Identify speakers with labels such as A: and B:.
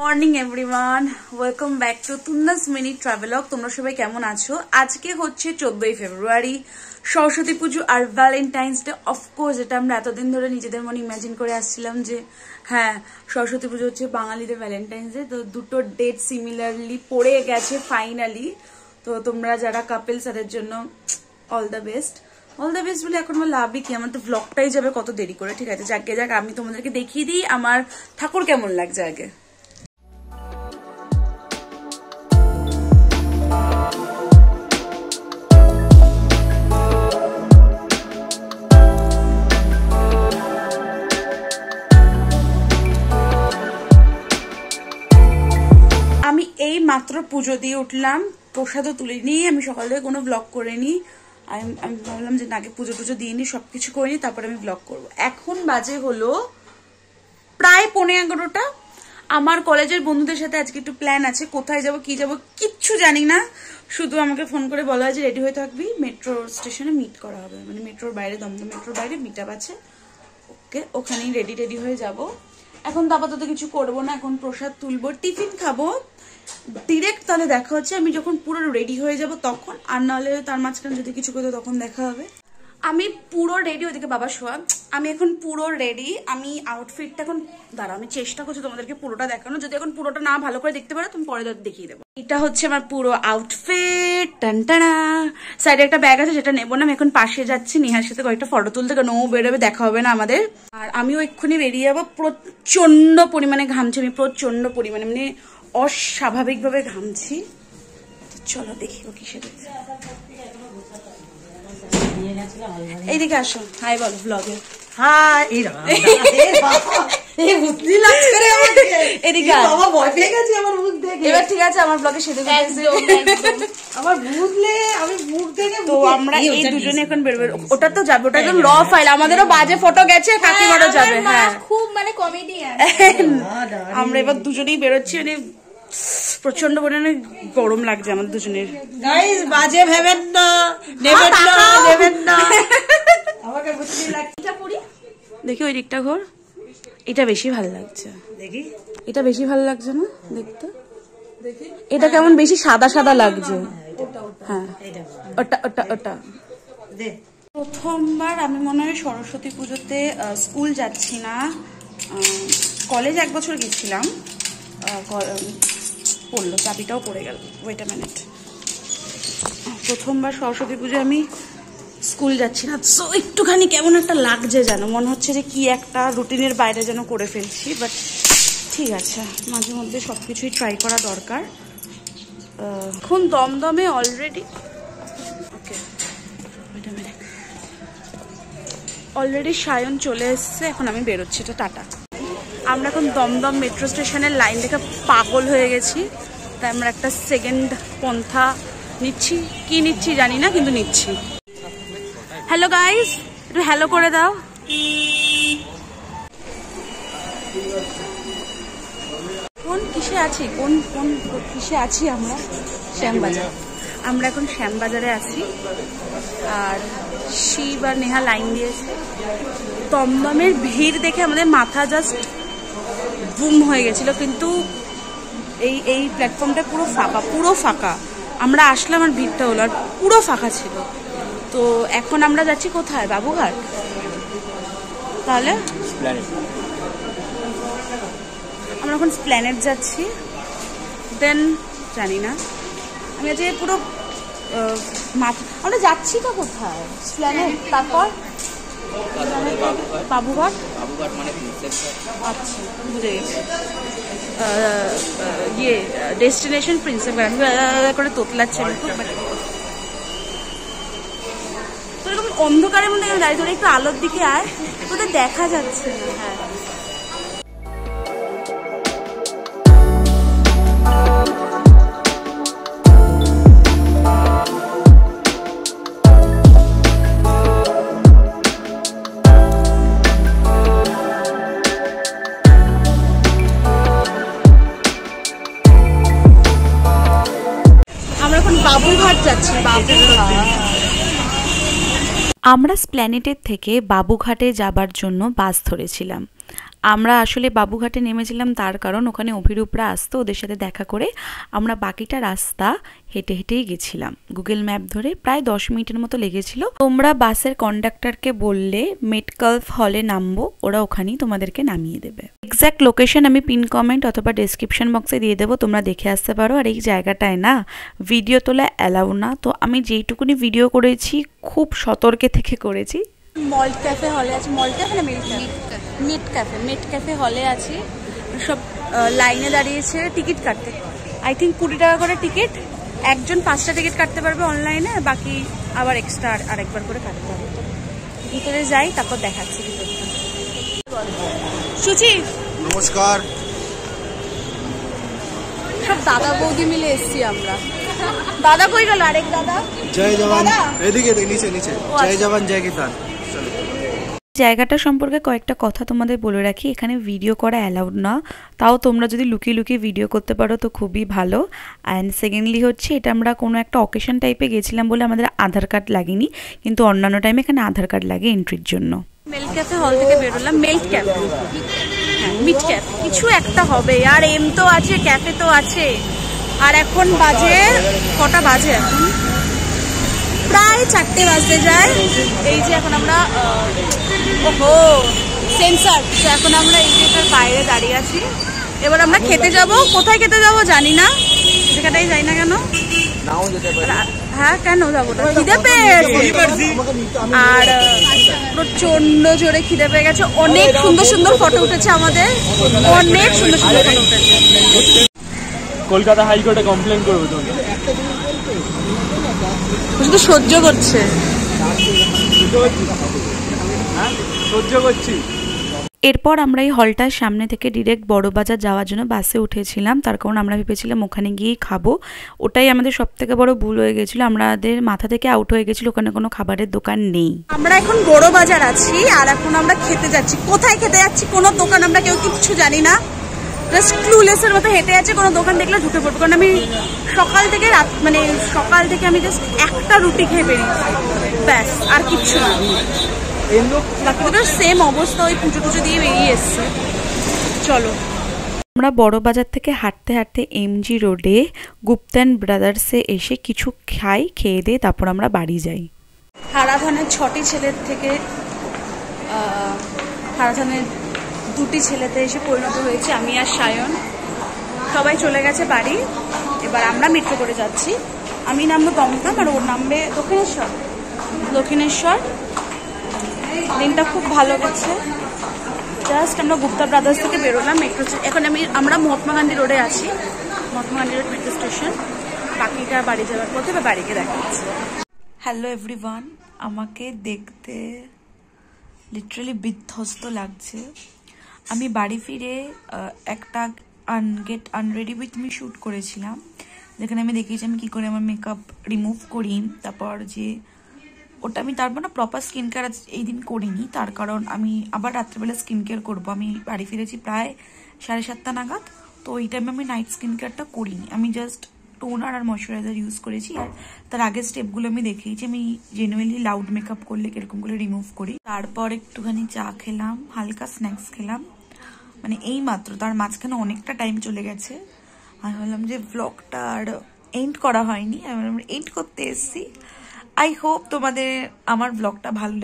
A: Morning everyone, welcome back to Tundas mini travelogue. তোমরা সবাই কেমন আছো? আজকে হচ্ছে 14ই ফেব্রুয়ারি, সরস্বতী পুজো আর ভ্যালেন্টাইন্স ডে। অফকোর্স এটা আমরা এতদিন ধরে নিজেদের মনে ইমাজিন করে আসছিলাম যে হ্যাঁ, সরস্বতী পুজো হচ্ছে বাঙালিদের ভ্যালেন্টাইন্স ডে। তো দুটো ডেট সিমিলারলি পড়ে গেছে ফাইনালি। তো তোমরা যারা কাপেলস তাদের জন্য all the best. All the best বলে এখন আমার লাভই কি, আমার তো ব্লগটাই যাবে কত দেরি করে। ঠিক আছে, যাক আমি তোমাদেরকে দেখিয়ে দিই আমার ঠাকুর কেমন লাগছে আগে। আমি এই মাত্র পুজো দিয়ে উঠলাম, প্রসাদও তুলিনি, আমি সকাল থেকে কোনো ব্লগ করিনি। আমি ভাবলাম যে আগে পুজো টুজো দিয়ে নি, সবকিছু করিনি, তারপরে আমি ব্লগ করবো। এখন বাজে হলো প্রায় 11:15। আমার কলেজের বন্ধুদের সাথে আজকে একটু প্ল্যান আছে, কোথায় যাব কি যাব কিচ্ছু জানি না। শুধু আমাকে ফোন করে বলা হয় যে রেডি হয়ে থাকবি, মেট্রো স্টেশনে মিট করা হবে, মানে মেট্রোর বাইরে, দমদম মেট্রোর বাইরে মিট আপ আছে। ওকে, ওখানেই রেডি হয়ে যাব। এখন তো আপাতত কিছু করবো না, এখন প্রসাদ তুলবো, টিফিন খাবো ডিরেক্ট। তাহলে দেখা হচ্ছে আমি যখন পুরো রেডি হয়ে যাব তখন, আর নাহলে তার মাঝখানে যদি কিছু করতে তখন দেখা হবে। আমি পুরো রেডি, ওদিকে বাবা শোয়া, আমি এখন পুরো রেডি। আমি আউটফিটটা এখন দাঁড়াও, আমি চেষ্টা করছি তোমাদেরকে পুরোটা দেখানো। যদি এখন পুরোটা না ভালো করে দেখতে পারো তুমি পরে দেখিয়ে দেবো। এটা হচ্ছে আমার পুরো আউটফিট। টানটানা, সাইডে একটা ব্যাগ আছে যেটা নেবো না, আমি এখন পাশে যাচ্ছি নিহার সাথে কয়েকটা ফটো তুলতে, কারণ ও বেরোবে, দেখা হবে না আমাদের। আর আমিও এক্ষুনি বেরিয়ে যাবো। প্রচন্ড পরিমাণে ঘামছি আমি, প্রচন্ড পরিমাণে, মানে অস্বাভাবিকভাবে ঘামছি। চলো দেখি ও কিসে দেখছে। এইদিকে আসো, হাই বলো ব্লগে। এবার ঠিক আছে, আমার ব্লগে সেদিকে তো আমরা এই দুজনে এখন বেরোবে। ওটা তো যাবে, ওটা একদম র ফাইল, আমাদেরও বাজে ফটো গেছে, কাকিমারও যাবে। হ্যাঁ,
B: খুব মানে কমেডিয়ান।
A: আমরা এবার দুজনেই বেরোচ্ছি, মানে প্রচন্ড পরিমাণে গরম লাগছে আমাদের দুজনের।
C: গাইস, বাজে ভেবেন না, নেবেন না। আমাকে বুঝতে লাগছে পুরি।
A: দেখি ওই দিকটা ঘোর, এটা বেশি ভালো লাগছে।
C: দেখি,
A: এটা বেশি ভালো লাগছে না দেখতে? এটা কেমন বেশি সাদা সাদা লাগছে। হ্যাঁ, ওটা ওটা ওটা। প্রথমবার আমি মনে হয় সরস্বতী পুজোতে স্কুল যাচ্ছি না, কলেজ 1 বছর গেছিলাম, পড়লো, চাবিটাও পড়ে গেল। Wait a minute. প্রথমবার সরস্বতী পুজো আমি স্কুল যাচ্ছি না, সো একটুখানি কেমন একটা লাগছে, যেন মনে হচ্ছে যে কি একটা রুটিনের বাইরে যেন করে ফেলছি। বাট ঠিক আছে, মাঝে মধ্যে সবকিছুই ট্রাই করা দরকার। এখন দমদমে already, okay wait a minute, already Sayan চলে এসছে, এখন আমি বেরোচ্ছি। এটা টাটা। আমরা এখন দমদম মেট্রো স্টেশনের লাইন দেখে পাগল হয়ে গেছি, তাই আমরা একটা সেকেন্ড পন্থা নিচ্ছি। কি নিচ্ছি জানি না, কিন্তু নিচ্ছি। হ্যালো গাইস, একটু হ্যালো করে দাও। কোন কিসে আছি, কোন কোন কিসে আছি আমরা? শ্যামবাজার। আমরা এখন শ্যামবাজারে আছি, আর শিব আর নেহা লাইন দিয়েছে। দমদমের ভিড় দেখে আমাদের মাথা জাস্ট বুম হয়ে গেছিল, কিন্তু এই প্ল্যাটফর্মটা পুরো ফাঁকা। আমরা আসলাম আর ভিড়টা হলো, আর পুরো ফাঁকা ছিল। তো এখন আমরা যাচ্ছি কোথায়? বাবুঘাট। তাহলে আমরা এখন স্প্ল্যানেড যাচ্ছি, দেন জানি না। আমি আজকে পুরো আমরা যাচ্ছি তো কোথায়? স্প্ল্যানেড, তারপর বাবুঘাট। আচ্ছা, বুঝে গেছি। ইয়ে ডেস্টিনেশন প্রিন্সেপ ঘাট। আমি আলাদা করে তোতলাচ্ছি খুব, তো এরকম অন্ধকারের মধ্যে দাঁড়িয়ে, তোরা একটু আলোর দিকে আয়, তোদের দেখা যাচ্ছে না। হ্যাঁ, আমরা এখন বাবুঘাট যাচ্ছি।
D: আমরা স্প্ল্যানেটের থেকে বাবুঘাটে যাবার জন্য বাস ধরেছিলাম,
A: আমরা আসলে বাবুঘাটে নেমেছিলাম তার কারণ ওখানে অভিরূপরা আসতো, ওদের সাথে দেখা করে আমরা বাকিটা রাস্তা হেঁটে হেঁটেই গেছিলাম। গুগল ম্যাপ ধরে প্রায় 10 মিনিটের মতো লেগেছিল। তোমরা বাসের কন্ডাক্টরকে বললে মেটকালফ হলে নামবো, ওরা ওখানেই তোমাদেরকে নামিয়ে দেবে। এক্স্যাক্ট লোকেশন আমি পিন কমেন্ট অথবা ডেসক্রিপশন বক্সে দিয়ে দেবো, তোমরা দেখে আসতে পারো। আর এই জায়গাটায় না ভিডিও তোলা অ্যালাউ না, তো আমি যেইটুকুনি ভিডিও করেছি খুব সতর্কে থেকে করেছি। মল্ট ক্যাফে হলে আছে, মল্ট ক্যাফে না মিট ক্যাফে হলে আছে, সব লাইনে দাঁড়িয়েছে টিকিট কাটতে। আই থিঙ্ক 20 টাকা করে টিকিট, একজন 5টা টিকিট কাটতে পারবে অনলাইনে, আর বাকি আবার এক্সট্রা আরেকবার করে কাটতে হবে। ভিতরে যাই, তারপর দেখাচ্ছি ভিতরটা। সুচি
B: নমস্কার।
A: সব দাদা বৌদি মিলে এসছি আমরা। দাদা কই গেল আরেক দাদা?
B: জয় জওয়ান, এদিকে নিচে নিচে। জয় জওয়ান জয় কিষান।
A: জায়গাটা সম্পর্কে কয়েকটা কথা তোমাদের বলে রাখি, এখানে ভিডিও করা অ্যালাউড না, তাও তোমরা যদি লুকিয়ে লুকিয়ে ভিডিও করতে পারো তো খুবই ভালো। অ্যান্ড সেকেন্ডলি হচ্ছে এটা আমরা কোনো একটা অকেশন টাইপে গেছিলাম বলে আমাদের আধার কার্ড লাগেনি, কিন্তু অন্যান্য টাইমে এখানে আধার কার্ড লাগে এন্ট্রির জন্য। মেল্ট ক্যাফে হল থেকে বেরোলাম, মেল্ট ক্যাফে মিট ক্যাফে কিছু একটা হবে, আর এম তো আছে, ক্যাফে তো আছে। আর এখন বাজে কটা বাজে? এখন প্রায় 4টে বাজতে যায়। এই যে এখন আমরা ওহো সেন্সার, এখন আমরা এই যে এটার বাইরে দাঁড়িয়ে আছি। এবার আমরা খেতে যাব, কোথায় খেতে যাব জানি না, যেখানেই যাই না কেন। হ্যাঁ কেন যাবো না, খিদে পেয়েছে আর প্রচন্ড জোরে খিদে পেয়ে গেছে। অনেক সুন্দর সুন্দর ফটো উঠেছে আমাদের, অনেক সুন্দর সুন্দর ফটো উঠেছে।
D: কলকাতা হাইকোর্টে কমপ্লেন করবো,
A: শুধু সহ্য করছে,
D: সহ্য করছি।
A: এরপর আমরা এই হলটার সামনে থেকে ডিরেক্ট বড়বাজার যাওয়ার জন্য বাসে উঠেছিলাম, তার কারণ আমরা ভেবেছিলাম ওখানে গিয়েই খাবো। ওটাই আমাদের সব থেকে বড় ভুল হয়ে গেছিলো, আমাদের মাথা থেকে আউট হয়ে গেছিলো ওখানে কোনো খাবারের দোকান নেই। আমরা এখন বড়বাজার আছি আর এখন আমরা খেতে যাচ্ছি। কোথায় খেতে যাচ্ছি কোনো দোকান আমরা কেউ কিচ্ছু জানি না, জাস্ট ক্লুলেসের মতো হেঁটে আছে, কোনো দোকান দেখলে ঢুকে পড়বো। কারণ আমি সকাল থেকে সকাল থেকে আমি জাস্ট একটা রুটি খেয়ে বেরিয়েছি, ব্যাস, আর কিচ্ছু না। বাকিদের সেম অবস্থা, ওই পুজো টুজো দিয়ে বেরিয়ে এসছে। চলো আমরা বড়বাজার থেকে হাঁটতে হাঁটতে এমজি রোডে গুপ্তেন ব্রাদার্সে এসে কিছু খাই, খেয়ে দিয়ে তারপর আমরা বাড়ি যাই। হারাধানের 6টি ছেলের থেকে হারাধানের 2টি ছেলেতে এসে পরিণত হয়েছে আমি আর সায়ন। সবাই চলে গেছে বাড়ি, এবার আমরা মেট্রো করে যাচ্ছি। আমি নামবো দমদম আর ওর নামবে দক্ষিণেশ্বর। দিনটা খুব ভালো গেছে। জাস্ট আমরা গুপ্তা ব্রাদার্স থেকে বেরোলাম মেট্রো, এখন আমরা মহাত্মা গান্ধী রোডে আছি, Mahatma Gandhi road metro station. বাকিটা বাড়ি যাওয়ার পথে বা বাড়িকে দেখাচ্ছি। হ্যালো এভরিওয়ান, আমাকে দেখতে লিটারালি বিধ্বস্ত লাগছে। আমি বাড়ি ফিরে একটা get unready with me shoot করেছিলাম, যেখানে আমি দেখিয়েছি আমি কী করে আমার মেকআপ রিমুভ করি। তারপর যে ওটা আমি তারপর না প্রপার স্কিন কেয়ার এই দিন করিনি, তার কারণ আমি আবার রাত্রেবেলা স্কিন কেয়ার করবো। আমি বাড়ি ফিরেছি প্রায় 7:30 নাগাদ, তো ওই টাইমে আমি নাইট স্কিন কেয়ারটা করিনি। আমি জাস্ট টোনার আর ময়শ্চারাইজার ইউজ করেছি, আর তার আগের স্টেপগুলো আমি দেখিয়েছি আমি জেনুইনলি লাউড মেকআপ করলে কিরকম করে রিমুভ করি। তারপর একটুখানি চা খেলাম, হালকা স্ন্যাক্স খেলাম, মানে এই মাত্র। তার মাঝখানে অনেকটা টাইম চলে গেছে। আমি ভাবলাম যে ব্লগটা আর এন্ড করা হয়নি, আমি এন্ড করতে এসেছি। আই হোপ তোমাদের আমার ব্লগটা ভালো